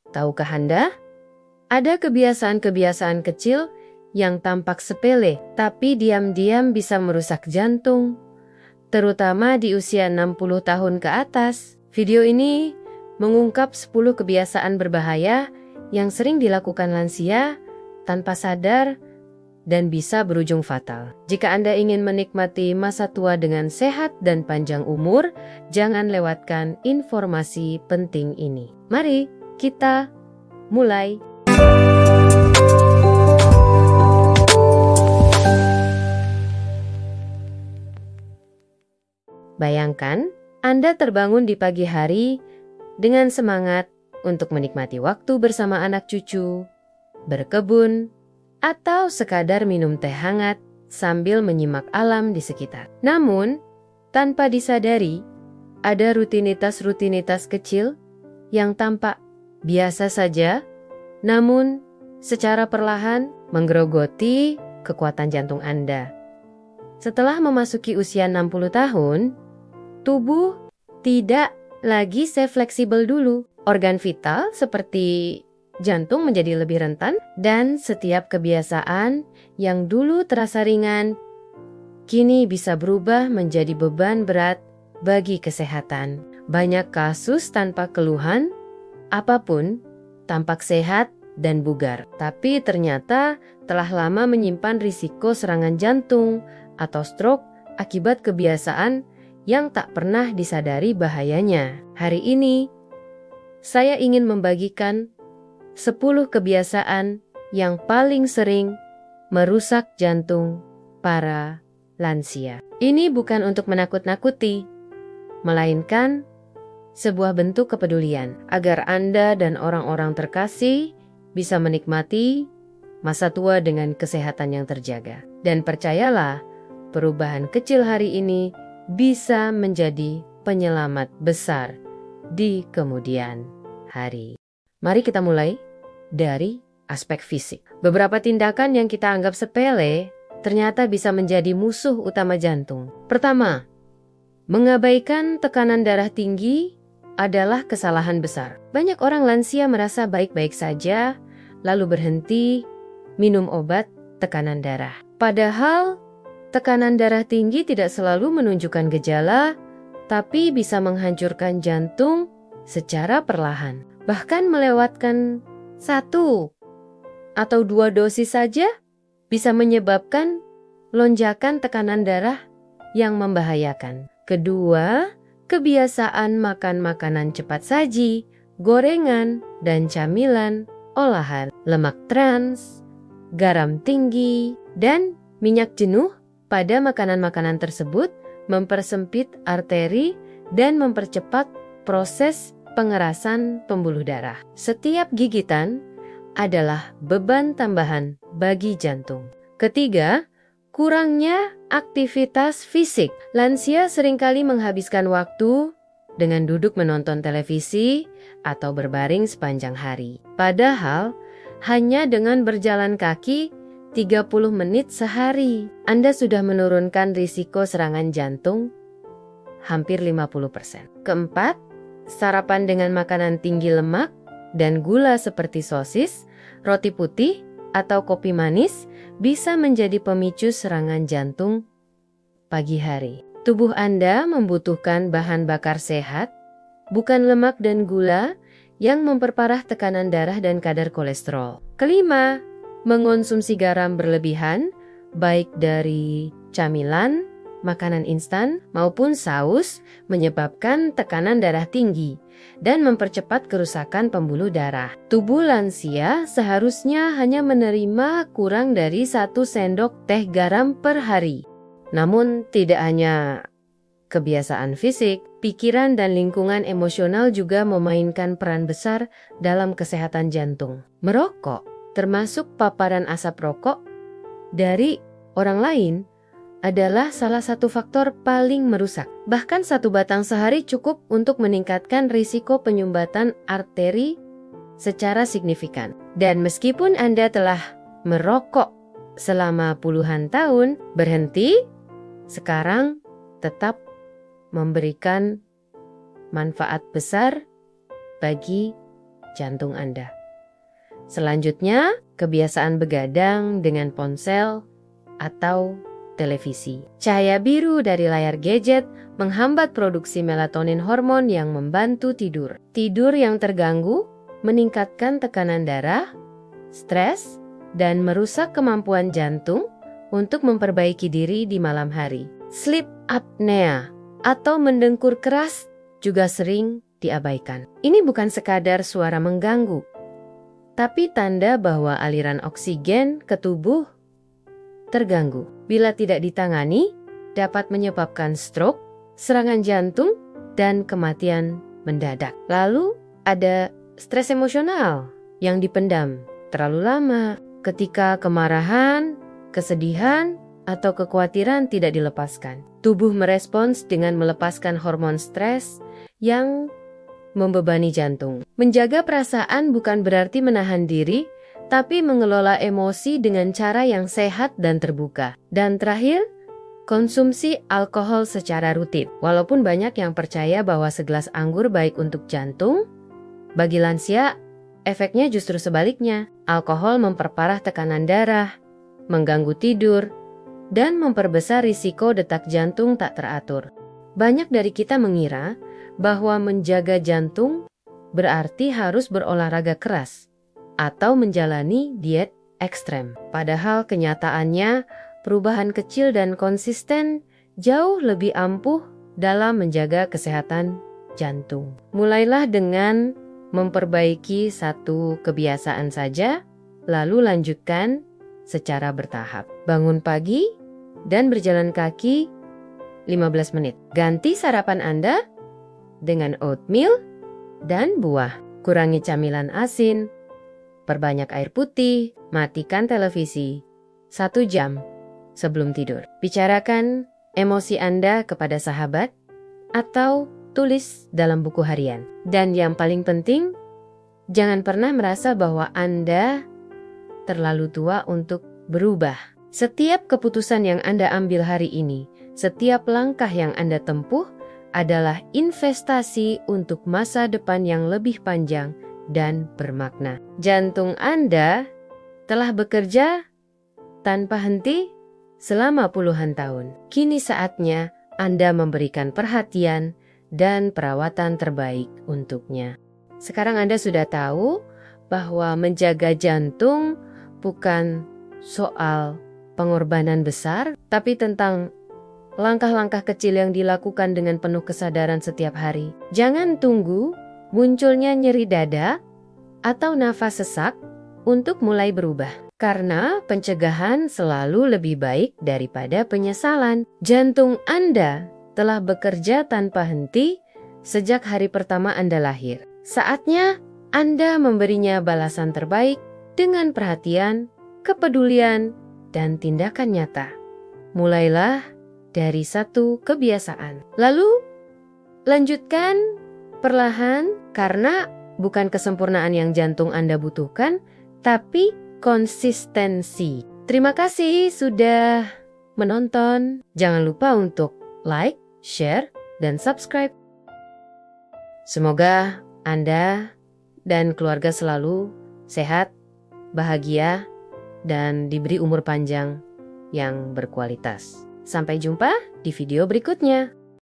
Tahukah Anda? Ada kebiasaan-kebiasaan kecil yang tampak sepele, tapi diam-diam bisa merusak jantung, terutama di usia 60 tahun ke atas. Video ini mengungkap 10 kebiasaan berbahaya yang sering dilakukan lansia tanpa sadar dan bisa berujung fatal. Jika Anda ingin menikmati masa tua dengan sehat dan panjang umur, jangan lewatkan informasi penting ini. Mari kita mulai. Bayangkan, Anda terbangun di pagi hari dengan semangat untuk menikmati waktu bersama anak cucu, berkebun, atau sekadar minum teh hangat sambil menyimak alam di sekitar. Namun, tanpa disadari, ada rutinitas-rutinitas kecil yang tampak biasa saja, namun secara perlahan menggerogoti kekuatan jantung Anda. Setelah memasuki usia 60 tahun, tubuh tidak lagi se-fleksibel dulu. Organ vital seperti jantung menjadi lebih rentan dan setiap kebiasaan yang dulu terasa ringan kini bisa berubah menjadi beban berat bagi kesehatan. Banyak kasus tanpa keluhan apapun tampak sehat dan bugar, tapi ternyata telah lama menyimpan risiko serangan jantung atau stroke akibat kebiasaan yang tak pernah disadari bahayanya. Hari ini, saya ingin membagikan 10 kebiasaan yang paling sering merusak jantung para lansia. Ini bukan untuk menakut-nakuti, melainkan sebuah bentuk kepedulian agar Anda dan orang-orang terkasih bisa menikmati masa tua dengan kesehatan yang terjaga. Dan percayalah, perubahan kecil hari ini bisa menjadi penyelamat besar di kemudian hari. Mari kita mulai dari aspek fisik. Beberapa tindakan yang kita anggap sepele ternyata bisa menjadi musuh utama jantung. Pertama, mengabaikan tekanan darah tinggi adalah kesalahan besar. Banyak orang lansia merasa baik-baik saja, lalu berhenti minum obat tekanan darah. Padahal tekanan darah tinggi tidak selalu menunjukkan gejala, tapi bisa menghancurkan jantung secara perlahan. Bahkan melewatkan 1 atau 2 dosis saja bisa menyebabkan lonjakan tekanan darah yang membahayakan. Kedua, kebiasaan makan makanan cepat saji, gorengan, dan camilan, olahan, lemak trans, garam tinggi, dan minyak jenuh pada makanan-makanan tersebut mempersempit arteri dan mempercepat proses pengerasan pembuluh darah. Setiap gigitan adalah beban tambahan bagi jantung. Ketiga, kurangnya aktivitas fisik. Lansia seringkali menghabiskan waktu dengan duduk menonton televisi atau berbaring sepanjang hari. Padahal, hanya dengan berjalan kaki 30 menit sehari, Anda sudah menurunkan risiko serangan jantung hampir 50%. Keempat, sarapan dengan makanan tinggi lemak dan gula seperti sosis, roti putih, atau kopi manis bisa menjadi pemicu serangan jantung pagi hari. Tubuh Anda membutuhkan bahan bakar sehat, bukan lemak dan gula yang memperparah tekanan darah dan kadar kolesterol. Kelima, mengonsumsi garam berlebihan, baik dari camilan, makanan instan, maupun saus, menyebabkan tekanan darah tinggi dan mempercepat kerusakan pembuluh darah. Tubuh lansia seharusnya hanya menerima kurang dari 1 sendok teh garam per hari. Namun tidak hanya kebiasaan fisik, pikiran dan lingkungan emosional juga memainkan peran besar dalam kesehatan jantung. Merokok, termasuk paparan asap rokok dari orang lain, adalah salah satu faktor paling merusak. Bahkan 1 batang sehari cukup untuk meningkatkan risiko penyumbatan arteri secara signifikan. Dan meskipun Anda telah merokok selama puluhan tahun, berhenti sekarang tetap memberikan manfaat besar bagi jantung Anda. Selanjutnya, kebiasaan begadang dengan ponsel atau televisi. Cahaya biru dari layar gadget menghambat produksi melatonin, hormon yang membantu tidur. Tidur yang terganggu meningkatkan tekanan darah, stres, dan merusak kemampuan jantung untuk memperbaiki diri di malam hari. Sleep apnea atau mendengkur keras juga sering diabaikan. Ini bukan sekadar suara mengganggu, tapi tanda bahwa aliran oksigen ke tubuh terganggu. Bila tidak ditangani, dapat menyebabkan stroke, serangan jantung, dan kematian mendadak. Lalu ada stres emosional yang dipendam terlalu lama. Ketika kemarahan, kesedihan, atau kekhawatiran tidak dilepaskan, tubuh merespons dengan melepaskan hormon stres yang membebani jantung. Menjaga perasaan bukan berarti menahan diri, tapi mengelola emosi dengan cara yang sehat dan terbuka. Dan terakhir, konsumsi alkohol secara rutin. Walaupun banyak yang percaya bahwa segelas anggur baik untuk jantung, bagi lansia, efeknya justru sebaliknya. Alkohol memperparah tekanan darah, mengganggu tidur, dan memperbesar risiko detak jantung tak teratur. Banyak dari kita mengira bahwa menjaga jantung berarti harus berolahraga keras atau menjalani diet ekstrem. Padahal kenyataannya, perubahan kecil dan konsisten jauh lebih ampuh dalam menjaga kesehatan jantung. Mulailah dengan memperbaiki satu kebiasaan saja, lalu lanjutkan secara bertahap. Bangun pagi dan berjalan kaki 15 menit. Ganti sarapan Anda dengan oatmeal dan buah. Kurangi camilan asin, perbanyak air putih, matikan televisi 1 jam sebelum tidur. Bicarakan emosi Anda kepada sahabat atau tulis dalam buku harian. Dan yang paling penting, jangan pernah merasa bahwa Anda terlalu tua untuk berubah. Setiap keputusan yang Anda ambil hari ini, setiap langkah yang Anda tempuh adalah investasi untuk masa depan yang lebih panjang dan bermakna. Jantung Anda telah bekerja tanpa henti selama puluhan tahun. Kini saatnya Anda memberikan perhatian dan perawatan terbaik untuknya. Sekarang Anda sudah tahu bahwa menjaga jantung bukan soal pengorbanan besar, tapi tentang langkah-langkah kecil yang dilakukan dengan penuh kesadaran setiap hari. Jangan tunggu munculnya nyeri dada atau nafas sesak untuk mulai berubah. Karena pencegahan selalu lebih baik daripada penyesalan. Jantung Anda telah bekerja tanpa henti sejak hari pertama Anda lahir. Saatnya Anda memberinya balasan terbaik dengan perhatian, kepedulian, dan tindakan nyata. Mulailah dari satu kebiasaan. Lalu lanjutkan perlahan, karena bukan kesempurnaan yang jantung Anda butuhkan, tapi konsistensi. Terima kasih sudah menonton. Jangan lupa untuk like, share, dan subscribe. Semoga Anda dan keluarga selalu sehat, bahagia, dan diberi umur panjang yang berkualitas. Sampai jumpa di video berikutnya.